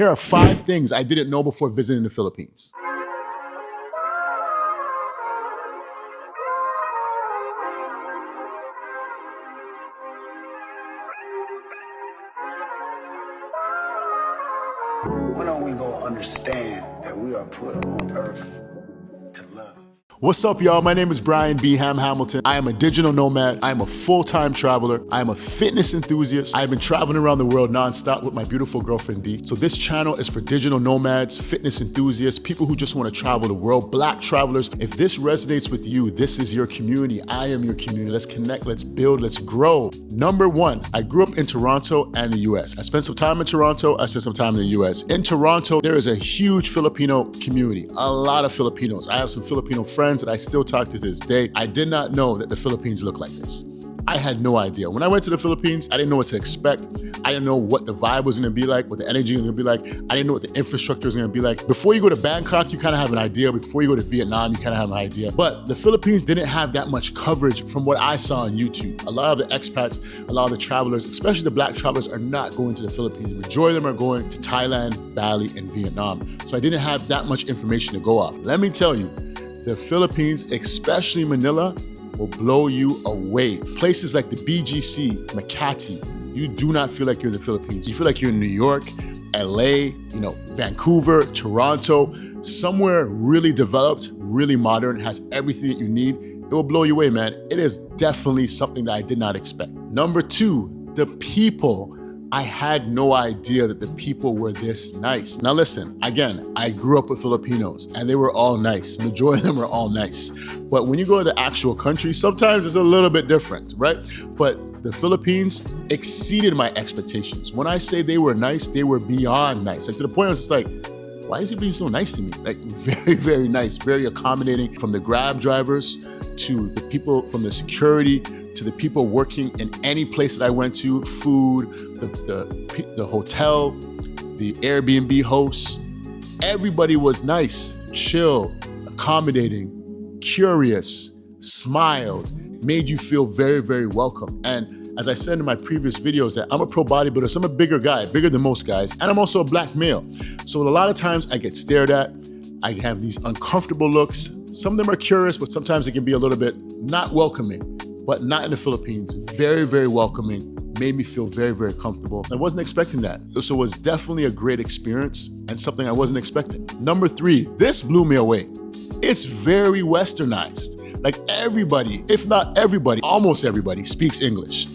Here are 5 things I didn't know before visiting the Philippines. When are we gonna understand that we are put on earth to love? What's up, y'all? My name is Brian B. Hamilton. I am a digital nomad. I am a full-time traveler. I am a fitness enthusiast. I've been traveling around the world nonstop with my beautiful girlfriend, D. So this channel is for digital nomads, fitness enthusiasts, people who just want to travel the world, Black travelers. If this resonates with you, this is your community. I am your community. Let's connect, let's build, let's grow. Number 1, I grew up in Toronto and the US. I spent some time in Toronto, I spent some time in the US. In Toronto, there is a huge Filipino community, a lot of Filipinos. I have some Filipino friends that I still talk to this day. I did not know that the Philippines looked like this. I had no idea. When I went to the Philippines, I didn't know what to expect. I didn't know what the vibe was gonna be like, what the energy was gonna be like. I didn't know what the infrastructure was gonna be like. Before you go to Bangkok, you kind of have an idea. Before you go to Vietnam, you kind of have an idea. But the Philippines didn't have that much coverage from what I saw on YouTube. A lot of the expats, a lot of the travelers, especially the Black travelers, are not going to the Philippines. The majority of them are going to Thailand, Bali, and Vietnam. So I didn't have that much information to go off. Let me tell you, the Philippines, especially Manila, will blow you away. Places like the BGC, Makati, you do not feel like you're in the Philippines. You feel like you're in New York, L.A., Vancouver, Toronto, somewhere really developed, really modern, has everything that you need. It will blow you away, man. It is definitely something that I did not expect. Number 2, the people. I had no idea that the people were this nice. Now listen, again, I grew up with Filipinos and they were all nice. Majority of them were all nice. But when you go to the actual country, sometimes it's a little bit different, right? But the Philippines exceeded my expectations. When I say they were nice, they were beyond nice. Like to the point I was just like, why is he being so nice to me? Like very, very nice, very accommodating, from the Grab drivers to the people from the security, to the people working in any place that I went to, food, the hotel, the Airbnb hosts. Everybody was nice, chill, accommodating, curious, smiled, made you feel very, very welcome. And as I said in my previous videos, that I'm a pro bodybuilder, so I'm a bigger guy, bigger than most guys, and I'm also a Black male. So a lot of times I get stared at, I have these uncomfortable looks. Some of them are curious, but sometimes it can be a little bit not welcoming. But not in the Philippines. Very, very welcoming, made me feel very, very comfortable. I wasn't expecting that. So it was definitely a great experience and something I wasn't expecting. Number 3, this blew me away. It's very westernized. Like everybody, if not everybody, almost everybody speaks English.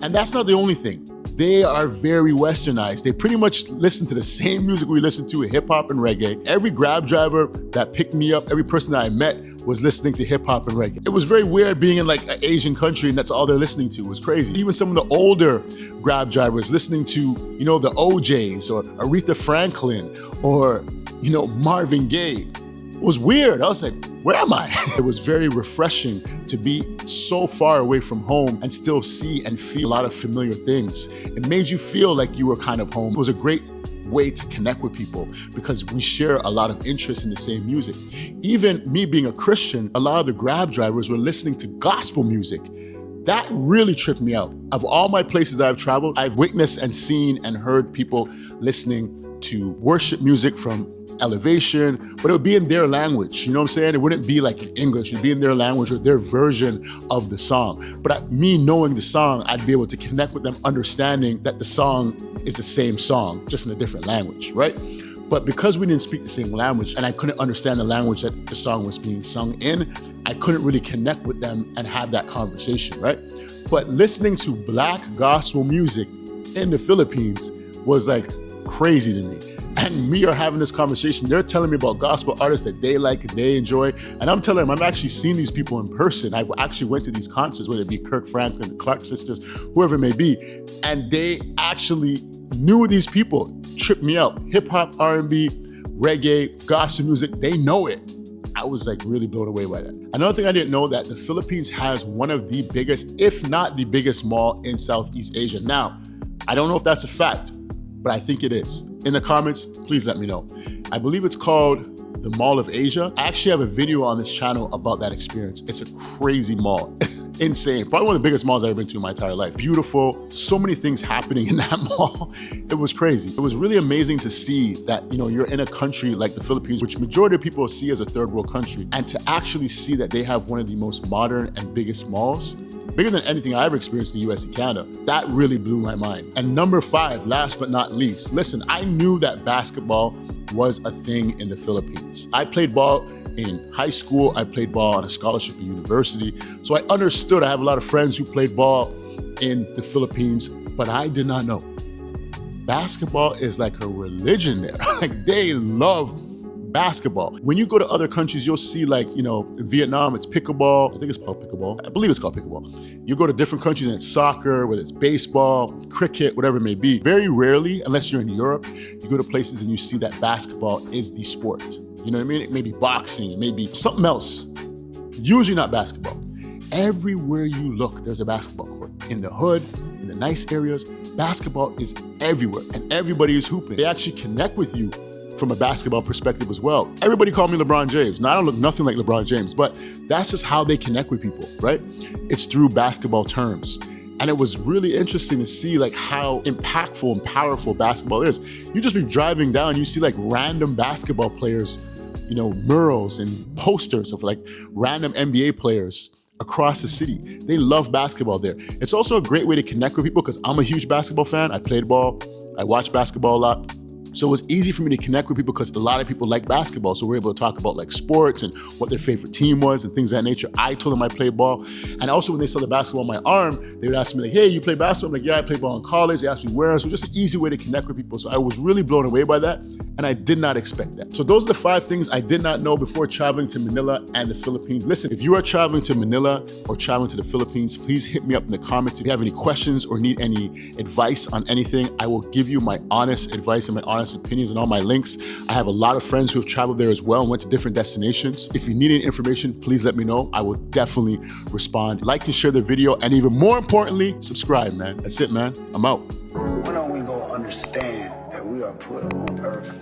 And that's not the only thing. They are very westernized. They pretty much listen to the same music we listen to, hip hop and reggae. Every Grab driver that picked me up, every person that I met was listening to hip hop and reggae. It was very weird being in like an Asian country and that's all they're listening to. It was crazy. Even some of the older Grab drivers listening to, the OJs or Aretha Franklin or, Marvin Gaye. It was weird. I was like, where am I? It was very refreshing to be so far away from home and still see and feel a lot of familiar things. It made you feel like you were kind of home. It was a great way to connect with people because we share a lot of interest in the same music. Even me being a Christian, a lot of the Grab drivers were listening to gospel music. That really tripped me out. Of all my places that I've traveled, I've witnessed and seen and heard people listening to worship music from Elevation, but it would be in their language, you know what I'm saying? It wouldn't be like in English, it'd be in their language or their version of the song. But me knowing the song, I'd be able to connect with them, understanding that the song is the same song, just in a different language, right? But because we didn't speak the same language and I couldn't understand the language that the song was being sung in, I couldn't really connect with them and have that conversation, right? But listening to Black gospel music in the Philippines was like crazy to me. And me are having this conversation. They're telling me about gospel artists that they like, they enjoy. And I'm telling them, I've actually seen these people in person. I've actually went to these concerts, whether it be Kirk Franklin, the Clark sisters, whoever it may be. And they actually knew these people. Tripped me out. Hip hop, R&B, reggae, gospel music, they know it. I was like really blown away by that. Another thing I didn't know, that the Philippines has one of the biggest, if not the biggest mall in Southeast Asia. Now, I don't know if that's a fact, but I think it is. In the comments, please let me know. I believe it's called the Mall of Asia. I actually have a video on this channel about that experience. It's a crazy mall. insane. Probably one of the biggest malls I've ever been to in my entire life. Beautiful, so many things happening in that mall. It was crazy. It was really amazing to see that, you're in a country like the Philippines, which majority of people see as a third world country, and to actually see that they have one of the most modern and biggest malls, bigger than anything I ever experienced in the US and Canada. That really blew my mind. And number 5, last but not least, listen, I knew that basketball was a thing in the Philippines. I played ball in high school, I played ball on a scholarship in university, so I understood. I have a lot of friends who played ball in the Philippines, but I did not know. Basketball is like a religion there. Like, they love basketball. When you go to other countries, you'll see, like, in Vietnam, it's pickleball. I think it's called pickleball. I believe it's called pickleball. You go to different countries and it's soccer, whether it's baseball, cricket, whatever it may be. Very rarely, unless you're in Europe, you go to places and you see that basketball is the sport. You know what I mean? It may be boxing, it may be something else. Usually not basketball. Everywhere you look, there's a basketball court. In the hood, in the nice areas, basketball is everywhere and everybody is hooping. They actually connect with you from a basketball perspective as well. Everybody call me LeBron James. Now, I don't look nothing like LeBron James, but that's just how they connect with people, right? It's through basketball terms. And it was really interesting to see, like, how impactful and powerful basketball is. You just be driving down, you see like random basketball players, murals and posters of like random NBA players across the city. They love basketball there. It's also a great way to connect with people because I'm a huge basketball fan. I played ball, I watch basketball a lot. So it was easy for me to connect with people because a lot of people like basketball. So we're able to talk about like sports and what their favorite team was and things of that nature. I told them I played ball. And also when they saw the basketball on my arm, they would ask me like, hey, you play basketball? I'm like, yeah, I played ball in college. They asked me where. So just an easy way to connect with people. So I was really blown away by that. And I did not expect that. So those are the 5 things I did not know before traveling to Manila and the Philippines. Listen, if you are traveling to Manila or traveling to the Philippines, please hit me up in the comments. If you have any questions or need any advice on anything, I will give you my honest advice and my honest opinions and all my links. I have a lot of friends who have traveled there as well and went to different destinations. If you need any information, please let me know. I will definitely respond. Like and share the video, and even more importantly, subscribe, man. That's it, man. I'm out. When are we gonna understand that we are put on earth